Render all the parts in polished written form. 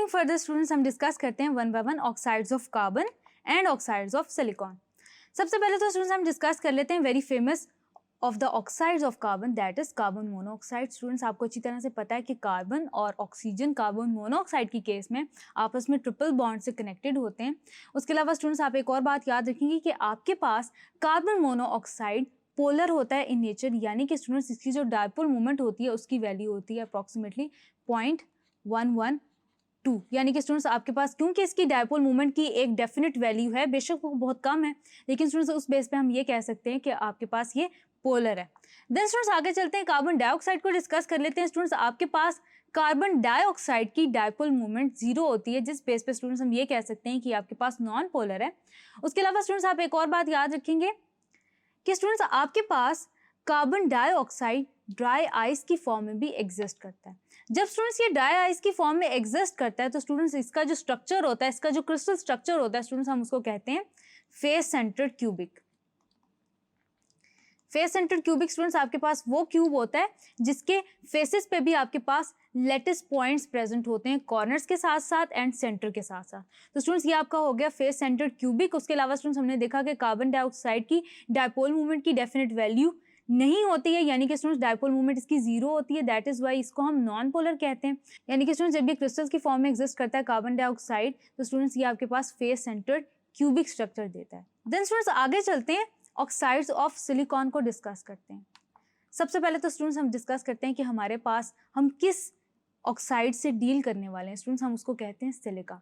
Moving further students, हम discuss करते हैं one by one oxides of carbon and oxides of silicon. सबसे पहले तो स्टूडेंट्स हम डिस्कस कर लेते हैं very famous of the oxides of carbon, that is carbon monoxide. Students आपको अच्छी तरह से पता है कि कार्बन और ऑक्सीजन कार्बन मोनोऑक्साइड की केस में आपस में ट्रिपल बॉन्ड से कनेक्टेड होते हैं। उसके अलावा स्टूडेंट्स आप एक और बात याद रखेंगे कि आपके पास कार्बन मोनोऑक्साइड पोलर होता है इन नेचर, यानी कि स्टूडेंट्स इसकी जो डायपोल मोमेंट होती है उसकी वैल्यू होती है अप्रॉक्सीमेटली 0.112, यानी कि स्टूडेंट्स आपके पास, क्योंकि इसकी डायपोल मोमेंट की एक डेफिनेट वैल्यू है, बेशक वो बहुत कम है, लेकिन स्टूडेंट्स उस बेस पे हम ये कह सकते हैं कि आपके पास ये पोलर है। देन स्टूडेंट्स आगे चलते हैं, कार्बन डाइऑक्साइड को डिस्कस कर लेते हैं। स्टूडेंट्स आपके पास कार्बन डाइऑक्साइड की डायपोल मोमेंट 0 होती है, जिस बेस पे स्टूडेंट्स हम ये कह सकते हैं कि आपके पास नॉन पोलर है। उसके अलावा स्टूडेंट्स आप एक और बात याद रखेंगे कि स्टूडेंट्स आपके पास कार्बन डाइऑक्साइड ड्राई आइस की फॉर्म में भी एग्जिस्ट करता है। जब स्टूडेंट्स ये ड्राई आइस की फॉर्म में एग्जिस्ट करता है तो स्टूडेंट्स इसका जो स्ट्रक्चर होता है, इसका जो क्रिस्टल स्ट्रक्चर होता है स्टूडेंट्स, हम उसको कहते हैं face centred cubic. Face centred cubic students आपके पास वो क्यूब होता है जिसके फेसेस पे भी आपके पास लेटिस पॉइंट्स प्रेजेंट होते हैं, कॉर्नर्स के साथ साथ एंड सेंटर के साथ साथ। तो स्टूडेंट्स ये आपका हो गया फेस सेंटर्ड क्यूबिक। उसके अलावा स्टूडेंट्स हमने देखा कि कार्बन डाइऑक्साइड की डायपोल मूवमेंट की डेफिनेट वैल्यू नहीं होती है, यानी कि स्टूडेंट्स डायपोल मूवमेंट इसकी 0 होती है, दैट इज वाई इसको हम नॉन पोलर कहते हैं। यानी कि स्टूडेंट्स जब ये क्रिस्टल्स की फॉर्म में एग्जिस्ट करता है कार्बन डाइऑक्साइड, तो स्टूडेंट्स ये आपके पास फेस सेंटर्ड क्यूबिक स्ट्रक्चर देता है। देन स्टूडेंट्स आगे चलते हैं, ऑक्साइड्स ऑफ सिलिकॉन को डिस्कस करते हैं। सबसे पहले तो स्टूडेंट्स हम डिस्कस करते हैं कि हमारे पास हम किस ऑक्साइड से डील करने वाले हैं। स्टूडेंट्स हम उसको कहते हैं सिलिका।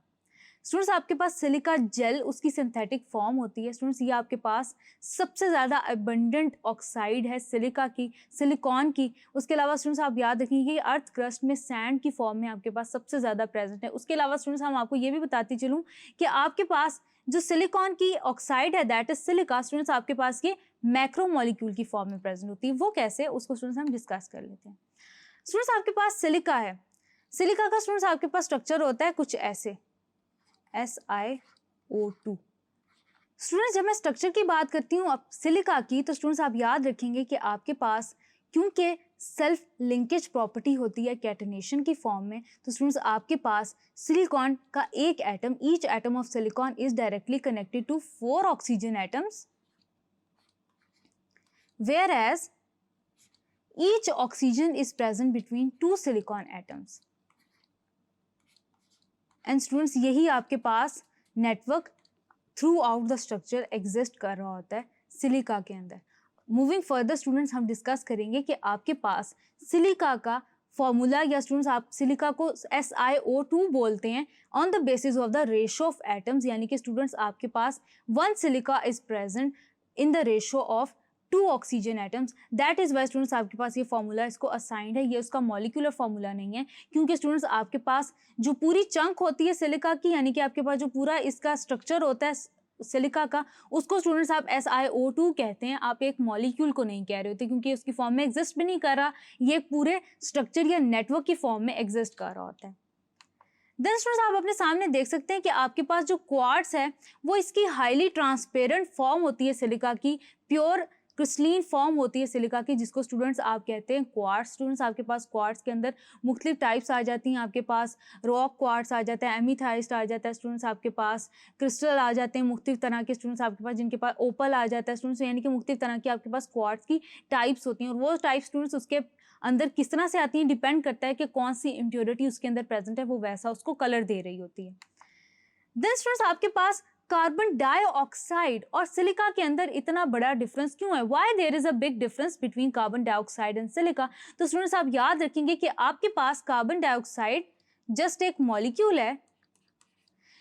स्टूडेंट्स आपके पास सिलिका जेल उसकी सिंथेटिक फॉर्म होती है। स्टूडेंट्स ये आपके पास सबसे ज़्यादा अबंडेंट ऑक्साइड है सिलिका की, सिलिकॉन की। उसके अलावा स्टूडेंट्स आप याद रखेंगे कि अर्थ क्रस्ट में सैंड की फॉर्म में आपके पास सबसे ज़्यादा प्रेजेंट है। उसके अलावा स्टूडेंट्स हम आपको ये भी बताती चलूँ कि आपके पास जो सिलिकॉन की ऑक्साइड है दैट इज सिलिका, स्टूडेंट्स आपके पास ये मैक्रो मॉलिक्यूल की फॉर्म में प्रेजेंट होती है। वो कैसे, उसको स्टूडेंट्स हम डिस्कस कर लेते हैं। स्टूडेंट्स आपके पास सिलिका है, सिलिका का स्टूडेंट्स आपके पास स्ट्रक्चर होता है कुछ ऐसे, SiO2। स्टूडेंट्स जब मैं स्ट्रक्चर की बात करती हूँ अब सिलिका की, तो स्टूडेंट्स आप याद रखेंगे कि आपके पास क्योंकि सेल्फ लिंकेज प्रॉपर्टी होती है कैटनेशन की फॉर्म में, तो स्टूडेंट्स आपके पास सिलिकॉन का एक atom, each atom of silicon is directly connected to 4 oxygen atoms, where as each oxygen is present between 2 silicon atoms. And students यही आपके पास network throughout the structure exist कर रहा होता है सिलिका के अंदर। मूविंग फर्दर स्टूडेंट्स हम डिस्कस करेंगे कि आपके पास सिलिका का फॉर्मूला, या स्टूडेंट्स आप सिलिका को SiO2 बोलते हैं on the basis of the ratio of atoms, यानी कि स्टूडेंट्स आपके पास 1 silica is present in the ratio of 2 oxygen atoms, that is why students आपके पास ये फॉर्मूला इसको असाइंड है। ये उसका मॉलिक्यूलर फॉर्मूला नहीं है, क्योंकि स्टूडेंट्स आपके पास जो पूरी चंक होती है सिलिका की, यानी कि आपके पास जो पूरा इसका स्ट्रक्चर होता है सिलिका का, उसको स्टूडेंट्स आप SiO2 कहते हैं। आप एक मॉलिक्यूल को नहीं कह रहे होते, क्योंकि उसकी फॉर्म में एग्जिस्ट भी नहीं कर रहा, ये पूरे स्ट्रक्चर या नेटवर्क की फॉर्म में एग्जिस्ट कर रहा होता है। देन स्टूडेंट्स आप अपने सामने देख सकते हैं कि आपके पास जो क्वार्ट्ज है वो इसकी हाईली ट्रांसपेरेंट फॉर्म होती है सिलिका की, प्योर क्रिस्टलीन फॉर्म होती है सिलिका की, जिसको स्टूडेंट्स आप कहते हैं क्वार्ट्ज। स्टूडेंट्स आपके पास क्वार्ट्ज के अंदर मुख्तलिफ टाइप्स आ जाती हैं, आपके पास रॉक क्वार्ट्ज आ जाता है, एमीथाइस्ट आ जाता है, स्टूडेंट्स आपके पास क्रिस्टल आ जाते हैं मुख्तलिफ तरह के, स्टूडेंट्स आपके पास जिनके पास ओपल आ जाता है स्टूडेंट्स, यानी कि मुख्तलिफ तरह की आपके पास क्वार्ट्ज की टाइप्स होती हैं। और वो टाइप स्टूडेंट्स उसके अंदर किस तरह से आती हैं डिपेंड करता है कि कौन सी इम्प्योरिटी उसके अंदर प्रेजेंट है, वो वैसा उसको कलर दे रही होती है। देन स्टूडेंट्स आपके पास कार्बन डाइऑक्साइड और सिलिका के अंदर इतना बड़ा डिफरेंस क्यों है, why there is a big difference between carbon dioxide and silica. तो स्टूडेंट्स आप याद रखेंगे कि आपके पास कार्बन डाइऑक्साइड जस्ट एक मॉलिक्यूल है,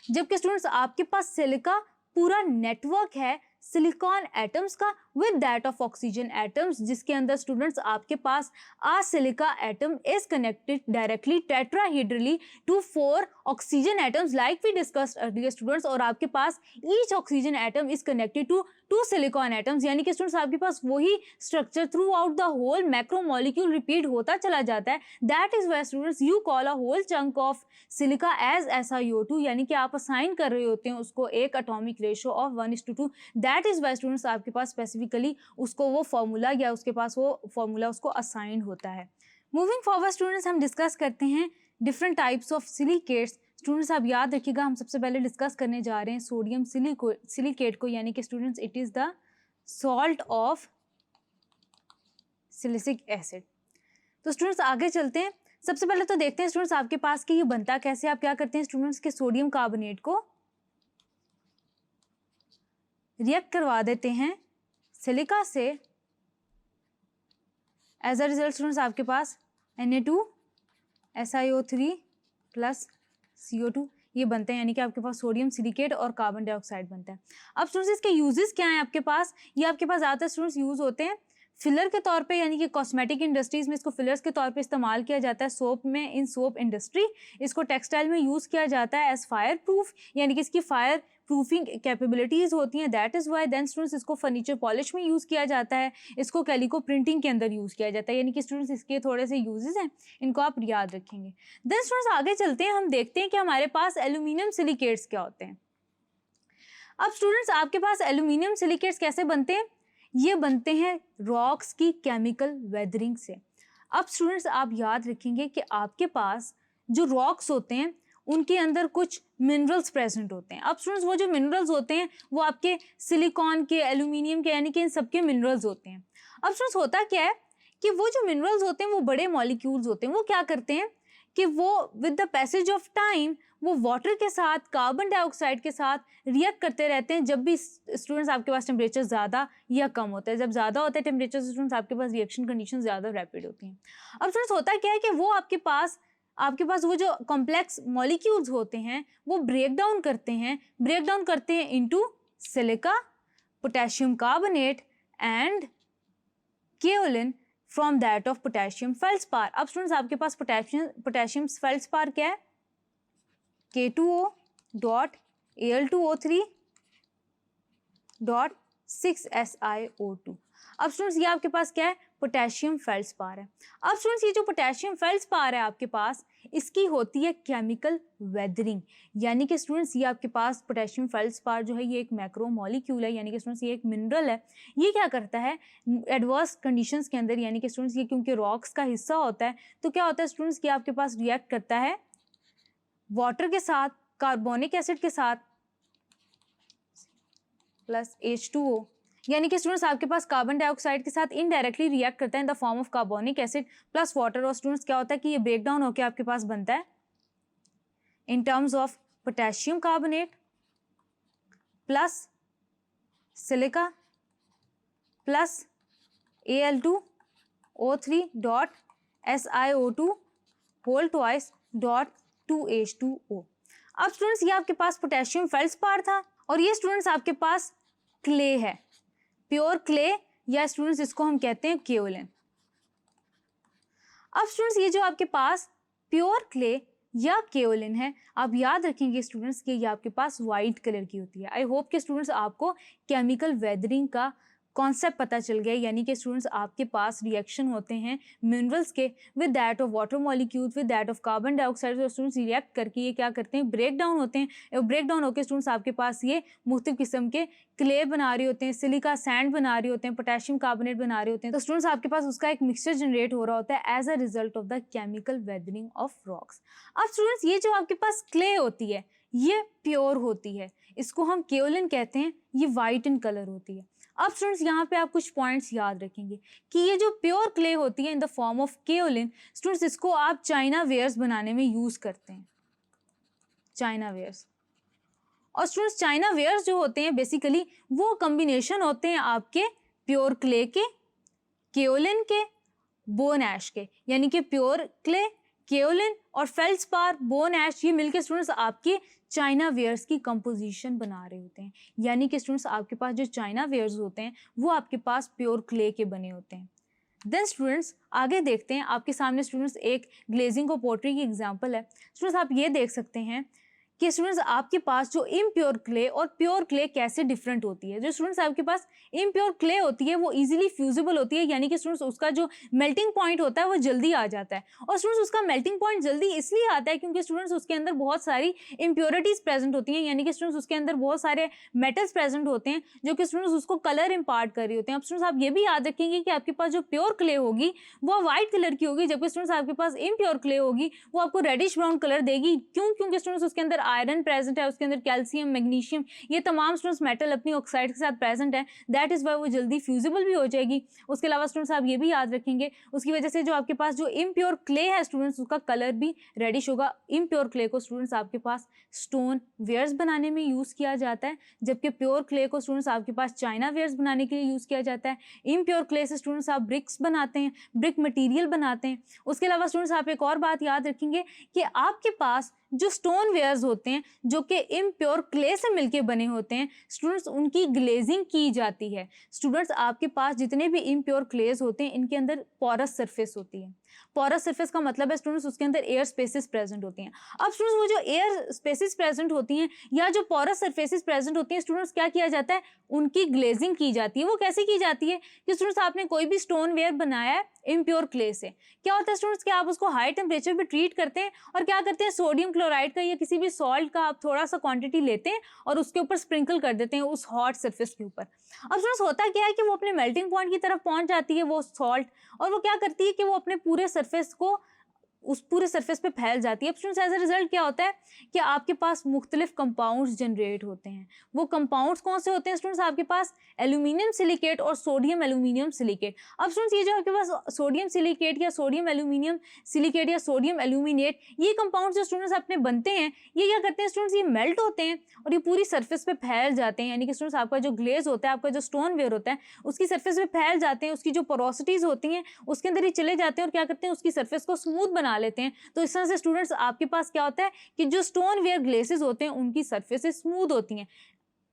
जबकि स्टूडेंट्स आपके पास सिलिका पूरा नेटवर्क है सिलिकॉन एटम्स का with that of oxygen atoms, जिसके अंदर स्टूडेंट्स आपके पास आ silica atom is connected directly tetrahedrally to 4 oxygen atoms like we discussed earlier students, और आपके पास each oxygen atom is connected to 2 silicon atoms, यानी कि स्टूडेंट्स आपके पास वही structure throughout the whole macro molecule repeat होता चला जाता है। That is why students you call a whole chunk of silica as SiO2, यानी कि आप असाइन कर रहे होते हैं उसको एक atomic ratio of 1:2। That is why students आपके पास स्पेसिफिकली उसको वो फॉर्मूला या उसके पास वो फॉर्मूला उसको असाइन होता है। मूविंग फॉरवर्ड स्टूडेंट्स हम डिस्कस करते हैं different types of silicates. Students आप याद रखिएगा, हम सबसे पहले डिस्कस करने जा रहे हैं सोडियम सिलिकेट को, यानी कि students it is the salt of silicic acid. तो स्टूडेंट्स आगे चलते हैं। सबसे पहले तो देखते हैं स्टूडेंट्स आपके पास कि ये बनता कैसे। आप क्या करते हैं स्टूडेंट्स के सोडियम कार्बोनेट को रिएक्ट करवा देते हैं सिलिका से। एज अ रिजल्ट स्टूडेंट्स आपके पास Na2SiO3 प्लस CO2 ये बनते हैं, यानी कि आपके पास सोडियम सिलिकेट और कार्बन डाइऑक्साइड बनता है। अब स्टूडेंट्स इसके यूजेस क्या हैं आपके पास? ये आपके पास ज़्यादातर स्टूडेंट्स यूज होते हैं फिलर के तौर पे, यानी कि कॉस्मेटिक इंडस्ट्रीज में इसको फिलर्स के तौर पे इस्तेमाल किया जाता है। सोप में, इन सोप इंडस्ट्री इसको टेक्सटाइल में यूज़ किया जाता है एज फायर प्रूफ, यानी कि इसकी फायर प्रूफिंग कैपेबिलिटीज़ होती हैं। That is why then students इसको फर्नीचर पॉलिश में यूज़ किया जाता है, इसको कैलिको प्रिंटिंग के अंदर यूज़ किया जाता है, यानी कि स्टूडेंट्स इसके थोड़े से यूजेस हैं, इनको आप याद रखेंगे। देन स्टूडेंट्स आगे चलते हैं, हम देखते हैं कि हमारे पास एल्यूमिनियम सिलिकेट्स क्या होते हैं। अब स्टूडेंट्स आपके पास एल्यूमिनियम सिलिकेट्स कैसे बनते हैं? ये बनते हैं रॉक्स की केमिकल वेदरिंग से। अब स्टूडेंट्स आप याद रखेंगे कि आपके पास जो रॉक्स होते हैं उनके अंदर कुछ मिनरल्स प्रेजेंट होते हैं। अब स्टूडेंट्स वो जो मिनरल्स होते हैं वो आपके सिलिकॉन के, एल्यूमिनियम के, यानी कि इन सबके मिनरल्स होते हैं। अब स्टूडेंट्स होता क्या है कि वो जो मिनरल्स होते हैं वो बड़े मॉलिक्यूल्स होते हैं। वो क्या करते हैं कि वो with the passage of time वो वाटर के साथ, कार्बन डाइऑक्साइड के साथ रिएक्ट करते रहते हैं जब भी स्टूडेंट्स आपके पास टेम्परेचर ज़्यादा या कम होता है। जब ज़्यादा होता है टेम्परेचर स्टूडेंट्स आपके पास रिएक्शन कंडीशन ज़्यादा रैपिड होती हैं। अब स्टूडेंट्स होता क्या है कि वो आपके पास वो जो कॉम्प्लेक्स मॉलिक्यूल्स होते हैं वो ब्रेक डाउन करते हैं into silica, potassium carbonate and kaolin from that of potassium feldspar. अब स्टूडेंट्स आपके पास पोटेशियम फेल्सपार क्या है? K2O.Al2O3.6SiO2। अब स्टूडेंट्स ये आपके पास क्या है? पोटेशियम फेल्सपार है। अब स्टूडेंट्स ये जो पोटेशियम फेल्सपार है आपके पास, इसकी होती है केमिकल वेदरिंग, यानी कि स्टूडेंट्स ये आपके पास पोटेशियम फेल्सपार जो है ये एक मैक्रो मॉलिक्यूल है, यानी कि स्टूडेंट्स ये एक मिनरल है। ये क्या करता है एडवर्स कंडीशंस के अंदर, यानी कि स्टूडेंट्स ये क्योंकि रॉक्स का हिस्सा होता है तो क्या होता है स्टूडेंट्स कि आपके पास रिएक्ट करता है वाटर के साथ, कार्बोनिक एसिड के साथ प्लस H2O, यानी कि स्टूडेंट्स आपके पास कार्बन डाइऑक्साइड के साथ इनडायरेक्टली रिएक्ट करता है in the form of carbonic acid plus water. और स्टूडेंट्स क्या होता है कि ये ब्रेक डाउन होकर आपके पास बनता है in terms of potassium carbonate plus silica plus Al2O3.SiO2 whole twice dot 2H2O। अब स्टूडेंट्स ये आपके पास पोटेशियम फेल्सपार था और ये स्टूडेंट्स आपके पास क्ले है, प्योर क्ले, या स्टूडेंट्स इसको हम कहते हैं केओलिन। अब स्टूडेंट्स ये जो आपके पास प्योर क्ले या केओलिन है, आप याद रखेंगे स्टूडेंट्स कि ये आपके पास वाइट कलर की होती है। आई होप कि स्टूडेंट्स आपको केमिकल वेदरिंग का कॉन्सेप्ट पता चल गया, यानी कि स्टूडेंट्स आपके पास रिएक्शन होते हैं मिनरल्स के with that of water molecules with that of carbon dioxide. और स्टूडेंट्स रिएक्ट करके ये क्या करते हैं? ब्रेक डाउन होते हैं। ब्रेक डाउन होकर स्टूडेंट्स आपके पास ये मुख्तलिफ किस्म के क्ले बना रहे होते हैं, सिलिका सैंड बना रहे होते हैं, पोटेशियम कार्बोनेट बना रहे होते हैं। तो स्टूडेंट्स आपके पास उसका एक मिक्सचर जनरेट हो रहा होता है as a result of the chemical weathering of rocks. अब स्टूडेंट्स ये जो आपके पास क्ले होती है ये प्योर होती है, इसको हम केओलिन कहते हैं, ये वाइट इन कलर होती है। अब स्टूडेंट्स यहाँ पे आप कुछ पॉइंट्स याद रखेंगे कि ये जो प्योर क्ले होती है in the form of kaolin, students इसको आप चाइना वेयर्स बनाने में यूज़ करते हैं, चाइना वेयर्स। और स्टूडेंट्स चाइना वेयर्स जो होते हैं बेसिकली वो कम्बिनेशन होते हैं आपके प्योर क्ले के, केओलिन के, बोन ऐश के, यानी कि प्योर क्ले, केओलिन और फेल्सपार, बोन ऐश, ये मिलके स्टूडेंट्स आपके चाइना वेयर्स की कंपोजिशन बना रहे होते हैं। यानी कि स्टूडेंट्स आपके पास जो चाइना वेयर्स होते हैं वो आपके पास प्योर क्ले के बने होते हैं। देन स्टूडेंट्स आगे देखते हैं, आपके सामने स्टूडेंट्स एक ग्लेजिंग और पोट्री की एग्जांपल है। स्टूडेंट्स आप ये देख सकते हैं कि स्टूडेंट्स आपके पास जो इम्प्योर क्ले और प्योर क्ले कैसे डिफरेंट होती है। जो स्टूडेंट्स आपके पास इम्प्योर क्ले होती है वो इजीली फ्यूजिबल होती है, यानी कि स्टूडेंट्स उसका जो मेल्टिंग पॉइंट होता है वो जल्दी आ जाता है। और स्टूडेंट्स उसका मेल्टिंग पॉइंट जल्दी इसलिए आता है क्योंकि स्टूडेंट्स उसके अंदर बहुत सारी इम्प्योरिटीज प्रेजेंट होती हैं, यानी कि स्टूडेंट्स उसके अंदर बहुत सारे मेटल्स प्रेजेंट होते हैं जो कि स्टूडेंट्स उसको कलर इम्पार्ट कर रहे होते हैं। अब स्टूडेंट्स आप ये भी याद रखेंगे कि आपके पास जो प्योर क्ले होगी वो व्हाइट कलर की होगी, जबकि स्टूडेंट्स आपके पास इम्प्योर क्ले होगी वो आपको रेडिश ब्राउन कलर देगी। क्यों? क्योंकि स्टूडेंट्स उसके अंदर आयरन प्रेजेंट है, उसके अंदर कैल्शियम, मैग्नीशियम, ये तमाम स्टूडेंट्स मेटल अपनी ऑक्साइड के साथ प्रेजेंट है, दैट इज वाई वो जल्दी फ्यूजिबल भी हो जाएगी। उसके अलावा स्टूडेंट्स आप ये भी याद रखेंगे उसकी वजह से जो आपके पास जो इम्प्योर क्ले है स्टूडेंट्स उसका कलर भी रेडिश होगा। इम्प्योर क्ले को स्टूडेंट्स आपके पास स्टोन वेयर्स बनाने में यूज किया जाता है, जबकि प्योर क्ले को स्टूडेंट्स आपके पास चाइना वेयर्स बनाने के लिए यूज किया जाता है। इम्प्योर क्ले से स्टूडेंट्स आप ब्रिक्स बनाते हैं, ब्रिक मटेरियल बनाते हैं। उसके अलावा स्टूडेंट्स आप एक और बात याद रखेंगे कि आपके पास जो स्टोन वेयर्स होते हैं जो कि इम्प्योर क्ले से मिलके बने होते हैं स्टूडेंट्स उनकी ग्लेजिंग की जाती है। स्टूडेंट्स आपके पास जितने भी इम्प्योर क्लेज होते हैं इनके अंदर पोरस सरफेस होती है। पोरस सरफेस का मतलब है स्टूडेंट्स उसके अंदर एयर स्पेसेस प्रेजेंट होती हैं। अब स्टूडेंट्स वो जो एयर स्पेसेस प्रेजेंट होती हैं या जो पोरस सरफेसेस प्रेजेंट होती हैं स्टूडेंट्स क्या किया जाता है, उनकी ग्लेजिंग की जाती है। वो कैसे की जाती है कि स्टूडेंट्स आपने कोई भी स्टोन वेयर बनाया है इम्प्योर क्ले से, क्या होता है स्टूडेंट्स कि आप उसको हाई टेम्परेचर पे ट्रीट करते हैं और क्या करते हैं सोडियम क्लोराइड का या किसी भी सॉल्ट का आप थोड़ा सा क्वांटिटी लेते हैं और उसके ऊपर स्प्रिंकल कर देते हैं उस हॉट सरफेस के ऊपर। अब स्टूडेंट्स होता क्या है कि वो अपने मेल्टिंग पॉइंट की तरफ पहुंच जाती है वो सॉल्ट, और वो क्या करती है कि वो अपने पूरे सरफेस को उस पूरे सरफेस पे फैल जाती है। अब स्टूडेंट्स एज अ रिजल्ट क्या होता है कि आपके पास मुख्तलिफ कंपाउंड्स जनरेट होते हैं। वो कंपाउंड्स कौन से होते हैं स्टूडेंट्स, आपके पास एल्यूमिनियम सिलिकेट और सोडियम एल्यूमिनियम सिलिकेट। अब स्टूडेंट्स ये जो आपके पास सोडियम सिलिकेट या सोडियम एल्यूमिनियम सिलिकेट या सोडियम एल्यूमिनेट ये कंपाउंड्स जो स्टूडेंट्स अपने बनते हैं ये क्या करते हैं स्टूडेंट्स, ये मेल्ट होते हैं और ये पूरी सरफेस पे फैल जाते हैं। यानी कि स्टूडेंट्स आपका जो ग्लेज होता है, आपका जो स्टोन वेयर होता है उसकी सरफेस पे फैल जाते हैं, उसकी जो पोरोसिटीज होती हैं उसके अंदर ही चले जाते हैं और क्या करते हैं उसकी सरफेस को स्मूथ बना लेते हैं। तो इस तरह से स्टूडेंट्स आपके पास क्या होता है कि जो स्टोन वेयर ग्लेसेस होते हैं उनकी सरफेसेस स्मूथ होती हैं।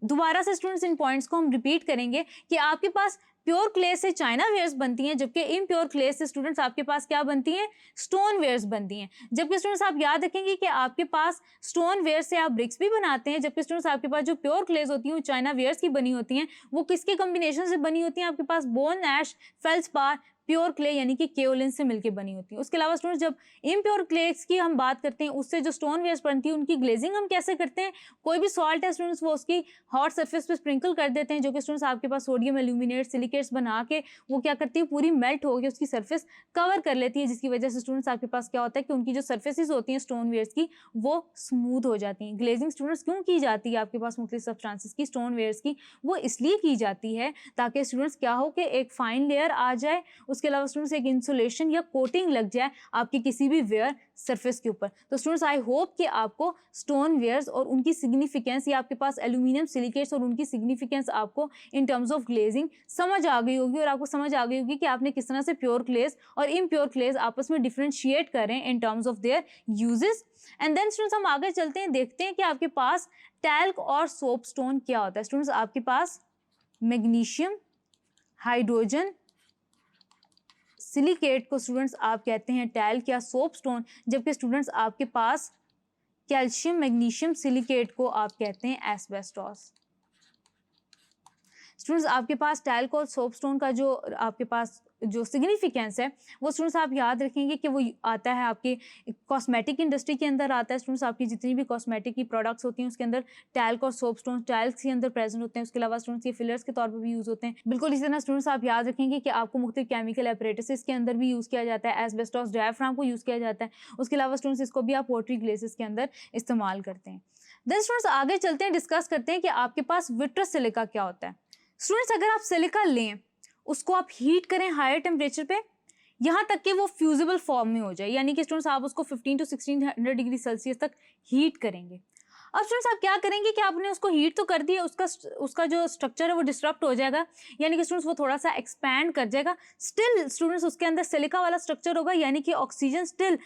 दोबारा से स्टूडेंट्स इन पॉइंट्स को हम रिपीट करेंगे कि आपके पास प्योर क्ले से चाइना वेयर्स बनती हैं, जबकि इम्प्योर क्ले से स्टूडेंट्स आपके पास क्या बनती हैं, स्टोन वेयर्स बनती हैं। जबकि स्टूडेंट्स आप याद रखेंगे कि आपके पास स्टोन वेयर से आप ब्रिक्स भी बनाते हैं, जबकि स्टूडेंट्स आपके पास जो प्योर क्लेज होती हैं वो चाइना वेयर्स की बनी होती हैं। वो किसके कॉम्बिनेशन से बनी होती हैं, आपके पास बोन ऐश, फेल्सपार, प्योर क्ले यानी कि केओलिन से मिलकर बनी होती है। उसके अलावा स्टूडेंट्स जब इम्प्योर क्लेस की हम बात करते हैं उससे जो स्टोन वेयर्स बनती है उनकी ग्लेजिंग हम कैसे करते हैं, कोई भी सॉल्ट है स्टूडेंट्स वो उसकी हॉट सरफेस पे स्प्रिंकल कर देते हैं, जो कि स्टूडेंट्स आपके पास सोडियम एल्यूमिनेट सिलिकेट्स बना के वो क्या करती है पूरी मेल्ट होकर उसकी सरफेस कवर कर लेती है, जिसकी वजह से स्टूडेंट्स आपके पास क्या होता है कि उनकी जो सर्फेसिस होती हैं स्टोन वेयर्स की वो स्मूथ हो जाती हैं। ग्लेजिंग स्टूडेंट्स क्यों की जाती है आपके पास मुख्तलिफ सब्सटेंसेस की स्टोन वेयर्स की, वो इसलिए की जाती है ताकि स्टूडेंट्स क्या हो कि एक फाइन लेयर आ जाए, उसके अलावा स्टूडेंट्स एक इंसुलेशन या कोटिंग लग जाए आपकी किसी भी वेयर सरफेस के ऊपर। तो स्टूडेंट्स आई होप कि आपको स्टोन वेयर्स और उनकी सिग्निफिकेंस या आपके पास एल्यूमिनियम सिलिकेट्स और उनकी सिग्निफिकेंस आपको इन टर्म्स ऑफ ग्लेजिंग समझ आ गई होगी और आपको समझ आ गई होगी कि आपने किस तरह से प्योर क्लेज और इम्प्योर क्लेज आपस में डिफरेंशिएट करें in terms of their uses. And then students हम आगे चलते हैं, देखते हैं कि आपके पास टैल्क और सोप स्टोन क्या होता है। स्टूडेंट्स आपके पास मैग्नीशियम, हाइड्रोजन सिलिकेट को स्टूडेंट्स आप कहते हैं टैल्क या सोप स्टोन, जबकि स्टूडेंट्स आपके पास कैल्शियम मैग्नीशियम सिलिकेट को आप कहते हैं एस्बेस्टॉस। स्टूडेंट्स आपके पास टैल्क और सोप स्टोन का जो आपके पास जो सिग्निफिकेंस है वो स्टूडेंट्स आप याद रखेंगे कि वो आता है आपके कॉस्मेटिक इंडस्ट्री के अंदर आता है। स्टूडेंट्स आपकी जितनी भी कॉस्मेटिक की प्रोडक्ट्स होती हैं उसके अंदर टैल्क और सोप स्टोन टैल्क के अंदर प्रेजेंट होते हैं। उसके अलावा स्टूडेंट्स ये फिलर्स के तौर पर भी यूज़ होते हैं। बिल्कुल इसी तरह स्टूडेंट्स आप याद रखेंगे कि आपको मुख्तलिफ केमिकल एपरेटसेस के अंदर भी यूज़ किया जाता है, एस्बेस्टॉस डायफ्राम को यूज़ किया जाता है। उसके अलावा स्टूडेंट्स इसको भी आप पोट्री ग्लेसेस के अंदर इस्तेमाल करते हैं। देन स्टूडेंट्स आगे चलते हैं, डिस्कस करते हैं कि आपके पास विट्रस सिलिका क्या होता है। स्टूडेंट्स अगर आप सिलिका लें उसको आप हीट करें हायर टेम्परेचर पे यहाँ तक कि वो फ्यूजिबल फॉर्म में हो जाए, यानी कि स्टूडेंट्स आप उसको 15 to 1600 डिग्री सेल्सियस तक हीट करेंगे। अब स्टूडेंट्स आप क्या करेंगे कि आपने उसको हीट तो कर दिया, उसका जो स्ट्रक्चर है वो डिस्टर्ब हो जाएगा, यानी कि स्टूडेंट्स वो थोड़ा सा एक्सपैंड कर जाएगा। स्टिल स्टूडेंट्स उसके अंदर सिलिका वाला स्ट्रक्चर होगा, यानी कि ऑक्सीजन स्टिल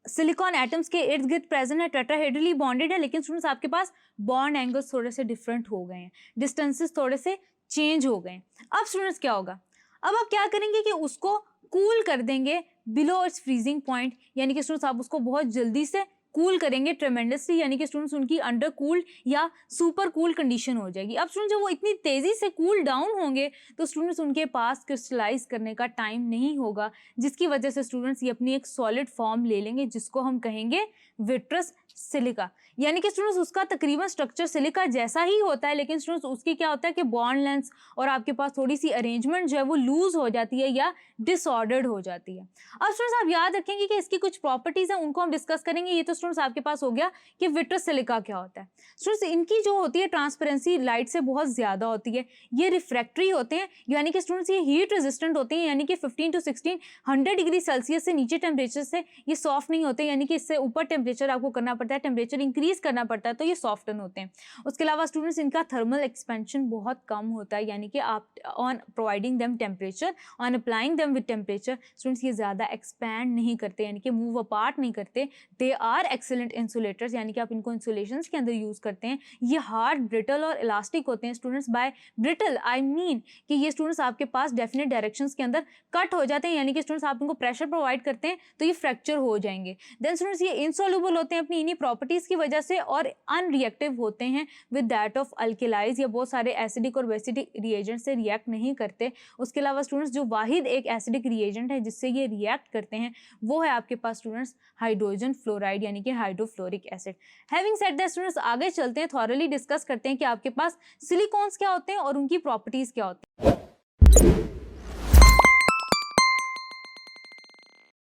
सिलिकॉन एटम्स के इर्द गिर्द प्रेजेंट है, टेट्राहेड्रली बॉन्डेड है, लेकिन स्टूडेंट्स आपके पास बॉन्ड एंगल्स थोड़े से डिफरेंट हो गए हैं, डिस्टेंसेस थोड़े से चेंज हो गए। अब स्टूडेंट्स क्या होगा, अब आप क्या करेंगे कि उसको कूल कर देंगे बिलो इट्स फ्रीजिंग पॉइंट, यानी कि स्टूडेंट्स आप उसको बहुत जल्दी से कूल करेंगे ट्रेमेंडसली, यानी कि स्टूडेंट्स उनकी अंडर कूल्ड या सुपर कूल कंडीशन हो जाएगी। अब स्टूडेंट जब वो इतनी तेज़ी से कूल डाउन होंगे तो स्टूडेंट्स उनके पास क्रिस्टलाइज करने का टाइम नहीं होगा, जिसकी वजह से स्टूडेंट्स ये अपनी एक सॉलिड फॉर्म ले लेंगे जिसको हम कहेंगे विट्रस सिलिका। यानी कि स्टूडेंट्स उसका तकरीबन स्ट्रक्चर सिलिका जैसा ही होता है, लेकिन स्टूडेंट्स उसकी क्या होता है कि बॉन्ड लेंथ और आपके पास थोड़ी सी अरेंजमेंट जो है वो लूज हो जाती है या डिसऑर्डर्ड हो जाती है। अब स्टूडेंट्स आप याद रखेंगे कि इसकी कुछ प्रॉपर्टीज हैं, उनको हम डिस्कस करेंगे। ये तो स्टूडेंट्स आपके पास हो गया कि विट्रस सिलिका क्या होता है। स्टूडेंट्स इनकी जो होती है ट्रांसपेरेंसी लाइट से बहुत ज़्यादा होती है, ये रिफ्रैक्टरी होते हैं, यानी कि स्टूडेंट्स ये हीट रेजिस्टेंट होते हैं, यानी कि 15 to 1600 डिग्री सेल्सियस से नीचे टेम्परेचर से ये सॉफ्ट नहीं होते, यानी कि इससे ऊपर टेम्परेचर आपको करना पड़ता है, टेम्परेचर इंक्रीज करना पड़ता है तो ये सॉफ्टन होते हैं। उसके अलावा स्टूडेंट्स इनका थर्मल एक्सपेंशन बहुत कम होता है, यानी कि आप on providing them temperature, on applying them with temperature, students ये ज़्यादा एक्सपैंड नहीं करते, यानी कि मूव अपार्ट नहीं करते। दे आर एक्सेलेंट इंसुलेटर्स, यानी कि आप इनको इंसुलेशन के अंदर यूज़ करते हैं। ये हार्ड, ब्रिटल और इलास्टिक होते हैं। Students by brittle I mean कि ये स्टूडेंट्स आपके पास डेफिनेट डायरेक्शंस के अंदर कट हो जाते हैं, यानी कि स्टूडेंट्स आप इनको प्रेशर प्रोवाइड करते हैं तो ये फ्रैक्चर हो जाएंगे। देन स्टूडेंट्स ये इनसॉल्युबल होते हैं अपनी इन्हीं प्रॉपर्टीज़ की वजह से और अनरिएक्टिव होते हैं विद दैट ऑफ अल्केलाइज या बहुत सारे एसिडिक और बेसिडिक रिएजेंट से रिएक्ट नहीं करते। उसके अलावा स्टूडेंट्स जो वाहिद एक एसिडिक रिएजेंट है जिससे ये रिएक्ट करते हैं वो है आपके पास स्टूडेंट्स हाइड्रोजन फ्लोराइड, यानी कि hydrofluoric acid. Having said that students आगे चलते हैं, थॉरली डिस्कस करते हैं कि आपके पास सिलिकॉन्स क्या होते हैं और उनकी प्रॉपर्टीज़ क्या होती हैं।